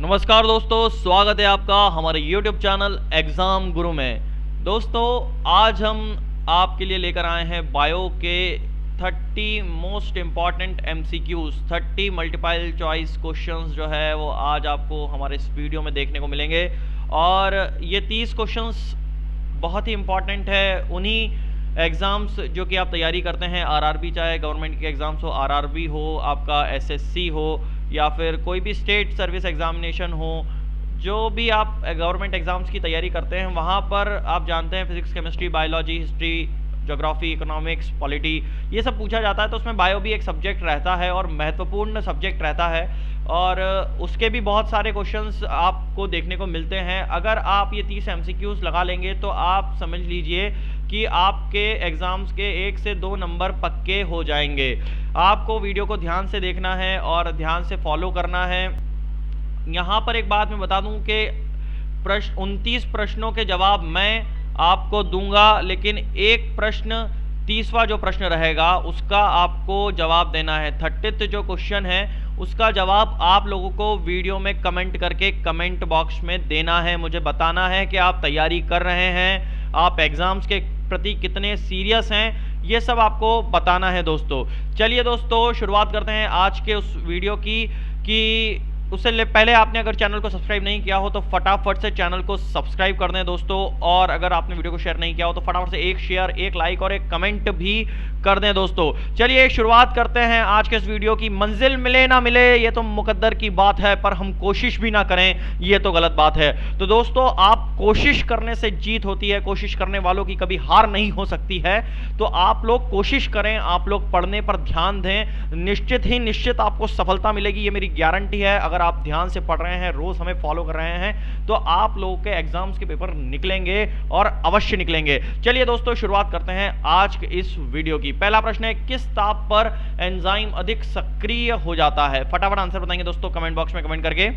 नमस्कार दोस्तों, स्वागत है आपका हमारे YouTube चैनल एग्ज़ाम गुरु में। दोस्तों, आज हम आपके लिए लेकर आए हैं बायो के 30 most important MCQs, 30 multiple choice questions जो है वो आज आपको हमारे इस वीडियो में देखने को मिलेंगे। और ये 30 क्वेश्चंस बहुत ही इम्पॉर्टेंट है उन्हीं एग्ज़ाम्स जो कि आप तैयारी करते हैं, आरआरबी, चाहे गवर्नमेंट के एग्ज़ाम्स हो, आरआरबी हो, आपका एसएससी हो या फिर कोई भी स्टेट सर्विस एग्जामिनेशन हो, जो भी आप गवर्नमेंट एग्ज़ाम्स की तैयारी करते हैं वहाँ पर आप जानते हैं physics, chemistry, biology, history, geography, economics, polity, ये सब पूछा जाता है। तो उसमें बायो भी एक सब्जेक्ट रहता है और महत्वपूर्ण सब्जेक्ट रहता है और उसके भी बहुत सारे क्वेश्चंस आपको देखने को मिलते हैं। अगर आप ये 30 MCQs लगा लेंगे तो आप समझ लीजिए कि आपके एग्ज़ाम्स के 1 से 2 नंबर पक्के हो जाएंगे। आपको वीडियो को ध्यान से देखना है और ध्यान से फॉलो करना है। यहाँ पर एक बात मैं बता दूं कि 29 प्रश्नों के जवाब मैं आपको दूंगा, लेकिन एक प्रश्न 30वां जो प्रश्न रहेगा उसका आपको जवाब देना है। 30th जो क्वेश्चन है उसका जवाब आप लोगों को वीडियो में कमेंट करके कमेंट बॉक्स में देना है। मुझे बताना है कि आप तैयारी कर रहे हैं, आप एग्ज़ाम्स के प्रति कितने सीरियस हैं, ये सब आपको बताना है दोस्तों। चलिए दोस्तों, शुरुआत करते हैं आज के उस वीडियो की। कि उससे पहले आपने अगर चैनल को सब्सक्राइब नहीं किया हो तो फटाफट से चैनल को सब्सक्राइब कर दें दोस्तों। और अगर आपने वीडियो को शेयर नहीं किया हो तो फटाफट से एक शेयर, एक लाइक और एक कमेंट भी कर दें दोस्तों। चलिए शुरुआत करते हैं आज के इस वीडियो की। मंजिल मिले ना मिले ये तो मुकद्दर की बात है, पर हम कोशिश भी ना करें ये तो गलत बात है। तो दोस्तों, आप कोशिश करने से जीत होती है, कोशिश करने वालों की कभी हार नहीं हो सकती है। तो आप लोग कोशिश करें, आप लोग पढ़ने पर ध्यान दें, निश्चित ही निश्चित आपको सफलता मिलेगी, ये मेरी गारंटी है। अगर आप ध्यान से पढ़ रहे हैं, रोज हमें फॉलो कर रहे हैं, तो आप लोगों के एग्जाम्स के पेपर निकलेंगे और अवश्य निकलेंगे। चलिए दोस्तों, शुरुआत करते हैं आज के इस वीडियो की। पहला प्रश्न है, किस ताप पर एंजाइम अधिक सक्रिय हो जाता है? फटाफट आंसर बताएंगे दोस्तों कमेंट बॉक्स में कमेंट करके।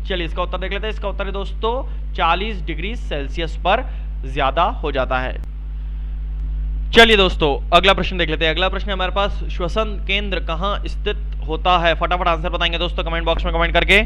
चलिए इसका उत्तर देख लेते हैं। इसका उत्तर है दोस्तों 40 डिग्री सेल्सियस पर ज्यादा हो जाता है। चलिए दोस्तों, अगला प्रश्न देख लेते हैं। अगला प्रश्न हमारे पास, श्वसन केंद्र कहाँ स्थित होता है? फटाफट आंसर बताएंगे दोस्तों कमेंट बॉक्स में कमेंट करके।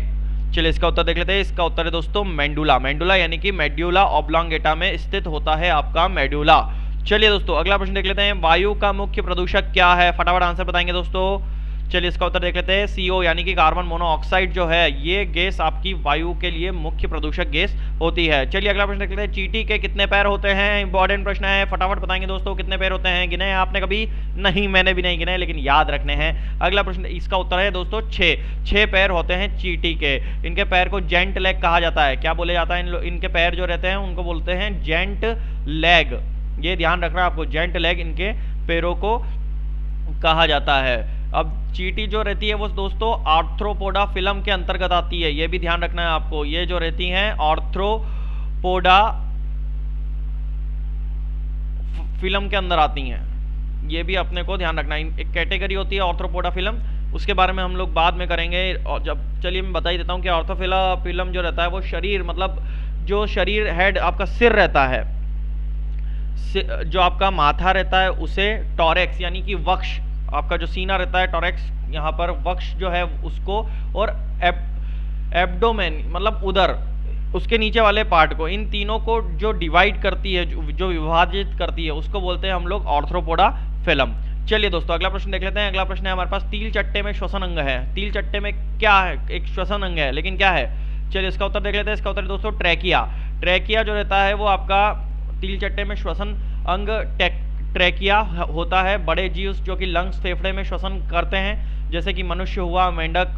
चलिए इसका उत्तर देख लेते हैं। इसका उत्तर है दोस्तों मेडुला। मेडुला यानी कि मेड्यूला ऑब्लोंगेटा में स्थित होता है आपका मेडुला। चलिए दोस्तों, अगला प्रश्न देख लेते हैं। वायु का मुख्य प्रदूषक क्या है? फटाफट आंसर बताएंगे दोस्तों। चलिए इसका उत्तर देख लेते हैं। CO यानी कि कार्बन मोनोऑक्साइड जो है, ये गैस आपकी वायु के लिए मुख्य प्रदूषक गैस होती है। चलिए अगला प्रश्न देख लेते हैं। चींटी के कितने पैर होते हैं? इंपॉर्टेंट प्रश्न है, फटाफट बताएंगे दोस्तों कितने पैर होते हैं। गिने आपने कभी? नहीं, मैंने भी नहीं गिने, लेकिन याद रखने हैं। अगला प्रश्न, इसका उत्तर है दोस्तों 6 पैर होते हैं चींटी के। इनके पैर को जेंट लेग कहा जाता है। क्या बोले जाता है? इनके पैर जो रहते हैं उनको बोलते हैं जेंट लेग। ये ध्यान रखना है आपको, जेंट लेग इनके पैरों को कहा जाता है। अब चींटी जो रहती है वो दोस्तों आर्थ्रोपोडा फिलम के अंतर्गत आती है, ये भी ध्यान रखना है आपको। ये जो रहती हैं आर्थ्रोपोडा फिलम के अंदर आती हैं, ये भी अपने को ध्यान रखना है। एक कैटेगरी होती है आर्थ्रोपोडा फिलम, उसके बारे में हम लोग बाद में करेंगे। और जब चलिए मैं बता ही देता हूँ कि आर्थ्रोपोडा फिलम जो रहता है वो शरीर, मतलब जो शरीर, हेड, आपका सिर रहता है, जो आपका माथा रहता है उसे टॉरेक्स यानी कि वक्ष, आपका जो सीना रहता है टॉरेक्स, यहाँ पर वक्ष जो है उसको, और एब्डोमेन मतलब उदर, उसके नीचे वाले पार्ट को, इन तीनों को जो डिवाइड करती है, जो विभाजित करती है, उसको बोलते हैं हम लोग आर्थ्रोपोडा फिलम। चलिए दोस्तों, अगला प्रश्न देख लेते हैं। अगला प्रश्न है हमारे पास, तिल चट्टे में श्वसन अंग है। तिल चट्टे में क्या है? एक श्वसन अंग है, लेकिन क्या है? चलिए इसका उत्तर देख लेते हैं। इसका उत्तर दोस्तों ट्रैकिया। ट्रैकिया जो रहता है वो आपका तिल चट्टे में श्वसन अंग ट्रैकिया होता है। बड़े जीव जो कि लंग्स, फेफड़े में श्वसन करते हैं, जैसे कि मनुष्य हुआ, मेंढक,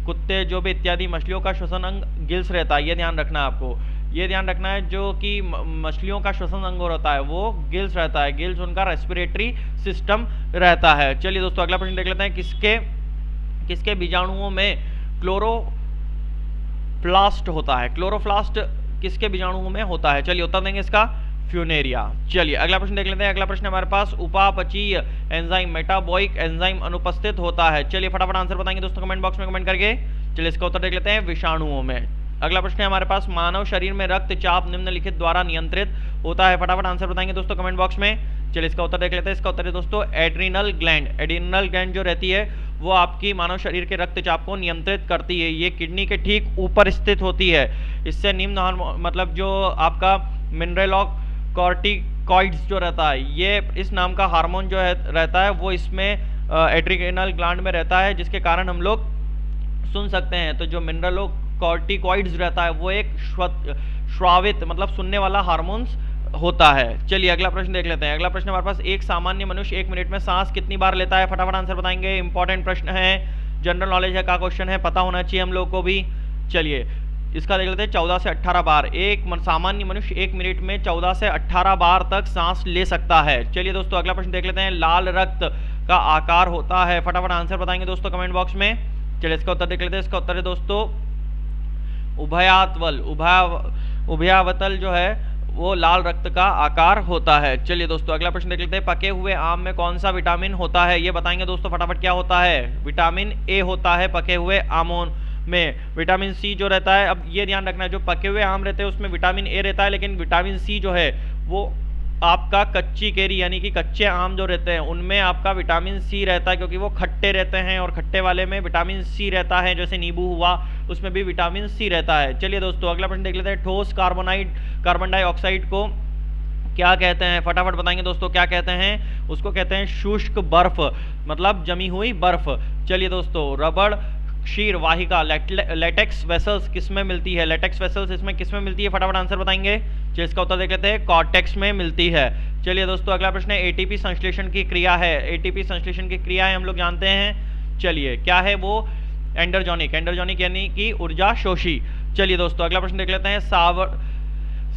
कुत्ते, जो भी इत्यादि मछलियों का श्वसन अंग गिल्स रहता है। ये ध्यान रखना है आपको, ये ध्यान रखना है। जो कि मछलियों का श्वसन अंग रहता है वो गिल्स रहता है। गिल्स उनका रेस्पिरेटरी सिस्टम रहता है। चलिए दोस्तों, अगला प्रश्न देख लेते हैं। किसके बीजाणुओं में क्लोरोप्लास्ट होता है? क्लोरोप्लास्ट किसके बीजाणुओं में होता है? चलिए उत्तर देंगे इसका फ्यूनेरिया। चलिए अगला प्रश्न देख लेते हैं। अगला प्रश्न हमारे पास, उपापचयी एंजाइम, मेटाबॉइक एंजाइम अनुपस्थित होता है। चलिए फटाफट आंसर बताएंगे दोस्तों कमेंट बॉक्स में कमेंट करके। चलिए इसका उत्तर देख लेते हैं विषाणुओं में। अगला प्रश्न है हमारे पास, मानव शरीर में रक्तचाप निम्नलिखित द्वारा नियंत्रित होता है। फटाफट आंसर बताएंगे दोस्तों कमेंट बॉक्स में। चलिए इसका उत्तर देख लेते हैं। इसका उत्तर है दोस्तों एड्रिनल ग्लैंड। एड्रिनल ग्लैंड जो रहती है वो आपकी मानव शरीर के रक्तचाप को नियंत्रित करती है। ये किडनी के ठीक ऊपर स्थित होती है। इससे निम्न हार्मोन मतलब जो आपका मिनरल कॉर्टिकॉइड्स जो रहता है, ये इस नाम का हार्मोन जो है रहता है वो इसमें एड्रिनल ग्लैंड में रहता है, जिसके कारण हम लोग सुन सकते हैं। तो जो मिनरल कॉर्टिकॉइड्स रहता है वो एक श्रावित मतलब सुनने वाला हार्मोन्स होता है। चलिए अगला प्रश्न देख लेते हैं। अगला प्रश्न हमारे पास, एक सामान्य मनुष्य 1 मिनट में सांस कितनी बार लेता है? फटाफट आंसर बताएंगे। इंपॉर्टेंट प्रश्न है, जनरल नॉलेज है का क्वेश्चन है, पता होना चाहिए हम लोग को भी। चलिए इसका देख लेते हैं। 14 से 18 बार एक सामान्य मनुष्य 1 मिनट में 14 से 18 बार तक सांस ले सकता है। चलिए दोस्तों अगला प्रश्न देख लेते हैं। लाल रक्त का आकार होता है? फटाफट आंसर बताएंगे दोस्तों कमेंट बॉक्स में। चलिए इसका उत्तर देख लेते हैं। इसका उत्तर है दोस्तों उभयातल। उभयावतल जो है वो लाल रक्त का आकार होता है। चलिए दोस्तों अगला प्रश्न देख लेते हैं। पके हुए आम में कौन सा विटामिन होता है? ये बताएंगे दोस्तों फटाफट। क्या होता है? विटामिन ए होता है पके हुए आमों में। विटामिन सी जो रहता है, अब ये ध्यान रखना है, जो पके हुए आम रहते हैं उसमें विटामिन ए रहता है, लेकिन विटामिन सी जो है वो आपका कच्ची केरी यानी कि कच्चे आम जो रहते हैं उनमें आपका विटामिन सी रहता है, क्योंकि वो खट्टे रहते हैं और खट्टे वाले में विटामिन सी रहता है। जैसे नींबू हुआ उसमें भी विटामिन सी रहता है। चलिए दोस्तों अगला प्रश्न देख लेते हैं। ठोस कार्बन डाइऑक्साइड को क्या कहते हैं? फटाफट बताएंगे दोस्तों क्या कहते हैं? उसको कहते हैं शुष्क बर्फ, मतलब जमी हुई बर्फ। चलिए दोस्तों रबड़ क्षीर वाहिका लेटेक्स वेसल्स किसमें मिलती है? लेटेक्स वेसल्स इसमें किसमें मिलती है? फटाफट आंसर बताएंगे। चलिए इसका उत्तर देख लेते हैं। कॉर्टेक्स में मिलती है। चलिए दोस्तों अगला प्रश्न है, एटीपी संश्लेषण की क्रिया है। एटीपी संश्लेषण की क्रिया है हम लोग जानते हैं। चलिए क्या है वो? एंडरजोनिक यानी कि ऊर्जा शोषी। चलिए दोस्तों अगला प्रश्न देख लेते हैं।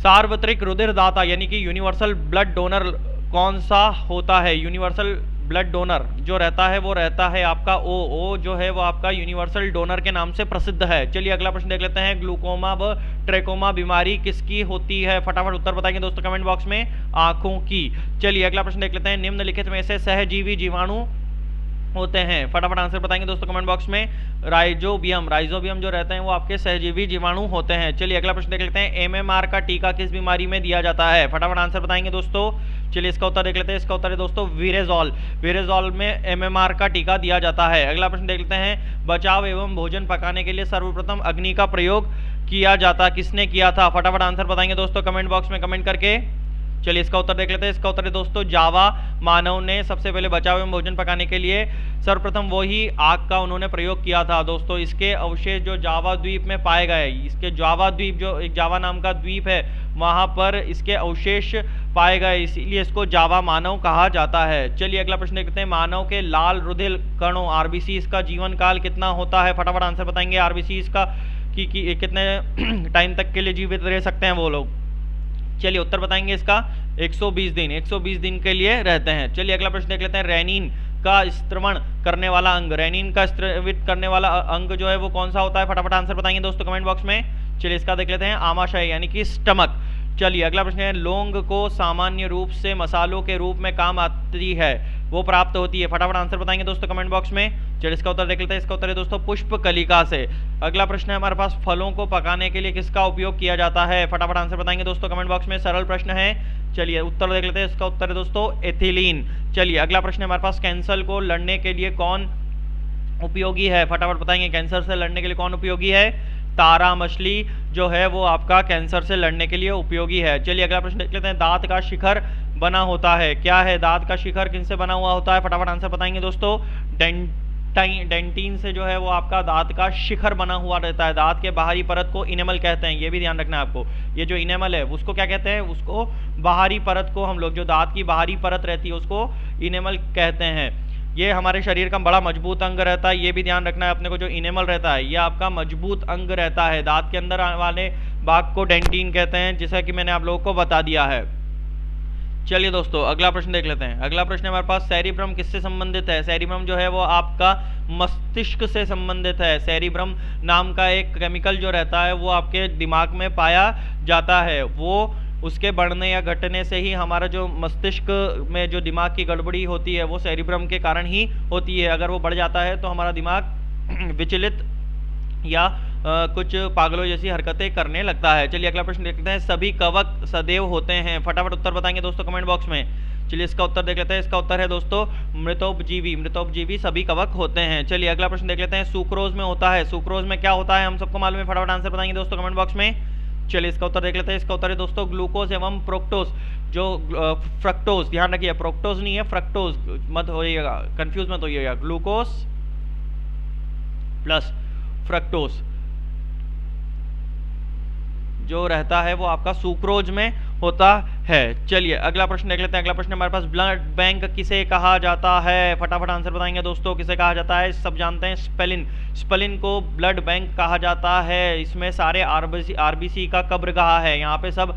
सार्वत्रिक रुधिर दाता यानी कि यूनिवर्सल ब्लड डोनर कौन सा होता है? यूनिवर्सल ब्लड डोनर जो रहता है वो रहता है आपका ओ जो है वो आपका यूनिवर्सल डोनर के नाम से प्रसिद्ध है। चलिए अगला प्रश्न देख लेते हैं। ग्लूकोमा व ट्रेकोमा बीमारी किसकी होती है? फटाफट उत्तर बताएंगे दोस्तों कमेंट बॉक्स में। आंखों की। चलिए अगला प्रश्न देख लेते हैं। निम्नलिखित में से सहजीवी जीवाणु होते हैं? फटाफट आंसर बताएंगे दोस्तों कमेंट बॉक्स में। राइजोबियम जो रहते हैं वो आपके सहजीवी जीवाणु होते हैं। चलिए अगला प्रश्न देख लेते हैं। एमएमआर का टीका किस बीमारी में दिया जाता है? फटाफट आंसर बताएंगे दोस्तों। चलिए इसका उत्तर देख लेते हैं। इसका उत्तर है दोस्तों विरेजॉल में एमएमआर का टीका दिया जाता है। अगला प्रश्न देख लेते हैं। बचाव एवं भोजन पकाने के लिए सर्वप्रथम अग्नि का प्रयोग किया जाता किसने किया था? फटाफट आंसर बताएंगे दोस्तों कमेंट बॉक्स में कमेंट करके। चलिए इसका उत्तर देख लेते हैं। इसका उत्तर है दोस्तों जावा मानव ने सबसे पहले बचाव एवं भोजन पकाने के लिए सर्वप्रथम वही आग का उन्होंने प्रयोग किया था। दोस्तों इसके अवशेष जो जावा द्वीप में पाए गए, इसके जावा द्वीप जो एक जावा नाम का द्वीप है वहां पर इसके अवशेष पाए गए, इसीलिए इसको जावा मानव कहा जाता है। चलिए अगला प्रश्न देखते हैं। मानव के लाल रुधिर कणों आरबीसी इसका जीवन काल कितना होता है? फटाफट आंसर बताएंगे। आरबीसी इसका कि कितने टाइम तक के लिए जीवित रह सकते हैं वो लोग? चलिए उत्तर बताएंगे इसका 120 दिन। 120 दिन के लिए रहते हैं। चलिए अगला प्रश्न देख लेते हैं। रेनिन का स्त्रवण करने वाला अंग, रेनिन का स्त्रवित करने वाला अंग जो है वो कौन सा होता है? फटाफट आंसर बताएंगे दोस्तों कमेंट बॉक्स में। चलिए इसका देख लेते हैं। आमाशय यानी कि स्टमक। चलिए अगला प्रश्न है। लौंग को सामान्य रूप से मसालों के रूप में काम आती है वो प्राप्त होती है? फटाफट आंसर बताएंगे दोस्तों कमेंट बॉक्स में। चलिए इसका उत्तर देख लेते हैं। इसका उत्तर है दोस्तों पुष्प कलिका से। अगला प्रश्न है हमारे पास। फलों को पकाने के लिए किसका उपयोग किया जाता है? फटाफट आंसर बताएंगे दोस्तों कमेंट बॉक्स में। सरल प्रश्न है। चलिए उत्तर देख लेते हैं। इसका उत्तर है दोस्तों एथिलीन। चलिए अगला प्रश्न है हमारे पास। कैंसर को लड़ने के लिए कौन उपयोगी है? फटाफट बताएंगे। कैंसर से लड़ने के लिए कौन उपयोगी है? तारा मछली जो है वो आपका कैंसर से लड़ने के लिए उपयोगी है। चलिए अगला प्रश्न देख लेते हैं। दांत का शिखर बना होता है, क्या है? दांत का शिखर किनसे बना हुआ होता है? फटाफट आंसर बताएंगे दोस्तों। डेंटिन से जो है वो आपका दांत का शिखर बना हुआ रहता है। दांत के बाहरी परत को इनेमल कहते हैं, ये भी ध्यान रखना है आपको। ये जो इनेमल है उसको क्या कहते हैं? उसको बाहरी परत को हम लोग जो दांत की बाहरी परत रहती है उसको इनेमल कहते हैं। ये हमारे शरीर का बड़ा मजबूत अंग रहता है, ये भी ध्यान रखना है अपने को। जो इनेमल रहता है ये आपका मजबूत अंग रहता है। दांत के अंदर आने वाले भाग को डेंटिन कहते हैं, जैसा कि मैंने आप लोगों को बता दिया है। चलिए दोस्तों अगला प्रश्न देख लेते हैं। अगला प्रश्न हमारे पास। सेरिब्रम किससे संबंधित है? सेरिब्रम जो है वो आपका मस्तिष्क से संबंधित है। सेरिब्रम नाम का एक केमिकल जो रहता है वो आपके दिमाग में पाया जाता है। वो उसके बढ़ने या घटने से ही हमारा जो मस्तिष्क में जो दिमाग की गड़बड़ी होती है वो सेरिब्रम के कारण ही होती है। अगर वो बढ़ जाता है तो हमारा दिमाग विचलित या कुछ पागलों जैसी हरकतें करने लगता है। चलिए अगला प्रश्न देखते हैं, सभी कवक सदैव होते हैं? फटाफट उत्तर बताएंगे दोस्तों कमेंट बॉक्स में। चलिए इसका उत्तर देख लेते हैं। इसका उत्तर है दोस्तों मृतोपजीवी। मृतोपजीवी सभी कवक होते हैं। चलिए अगला प्रश्न देख लेते हैं, सुक्रोज में होता है? सुक्रोज में क्या होता है हम सबको मालूम है, फटाफट आंसर बताएंगे दोस्तों कमेंट बॉक्स में। चलिए इसका उत्तर देख लेते हैं। इसका उत्तर है दोस्तों ग्लूकोज एवं प्रोक्टोज। जो फ्रक्टोज, ध्यान रखिए प्रोक्टोज नहीं है फ्रक्टोज, मत होइएगा, कंफ्यूज मत होइएगा। ग्लूकोज प्लस फ्रक्टोज जो रहता है वो आपका सुक्रोज में होता है। चलिए अगला प्रश्न देख लेते हैं। अगला प्रश्न हमारे पास, ब्लड बैंक किसे कहा जाता है? फटाफट आंसर बताएंगे दोस्तों किसे कहा जाता है। सब जानते हैं स्पेलिन। स्पेलिन को ब्लड बैंक कहा जाता है। इसमें सारे आरबीसी का कब्रगाह है। यहाँ पे सब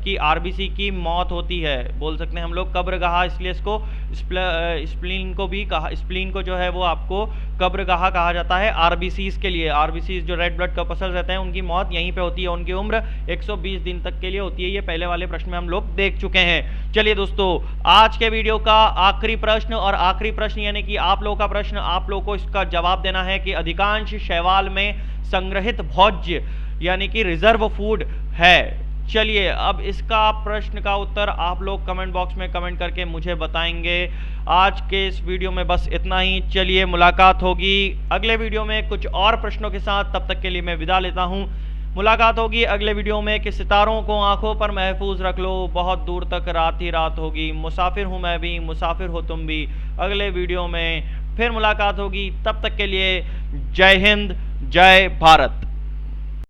की आरबीसी की मौत होती है, बोल सकते हैं हम लोग कब्रगाह, इसलिए इसको स्प्लीन को भी कहा, स्प्लीन को जो है वो आपको कब्रगाह कहा जाता है आरबीसीज के लिए। आरबीसीज जो रेड ब्लड कॉर्पस्कल्स रहते हैं उनकी मौत यहीं पे होती है। उनकी उम्र 120 दिन तक के लिए होती है। ये पहले वाले प्रश्न में हम लोग देख चुके हैं। चलिए दोस्तों आज के वीडियो का आखिरी प्रश्न, और आखिरी प्रश्न यानी कि आप लोगों का प्रश्न, आप लोगों को इसका जवाब देना है कि अधिकांश शैवाल में संग्रहित भोज्य यानी कि रिजर्व फूड है। चलिए अब इसका प्रश्न का उत्तर आप लोग कमेंट बॉक्स में कमेंट करके मुझे बताएंगे। आज के इस वीडियो में बस इतना ही। चलिए मुलाकात होगी अगले वीडियो में कुछ और प्रश्नों के साथ। तब तक के लिए मैं विदा लेता हूं। मुलाकात होगी अगले वीडियो में कि सितारों को आंखों पर महफूज रख लो, बहुत दूर तक रात ही रात होगी। मुसाफिर हूं मैं भी, मुसाफिर हो तुम भी। अगले वीडियो में फिर मुलाकात होगी। तब तक के लिए जय हिंद, जय भारत।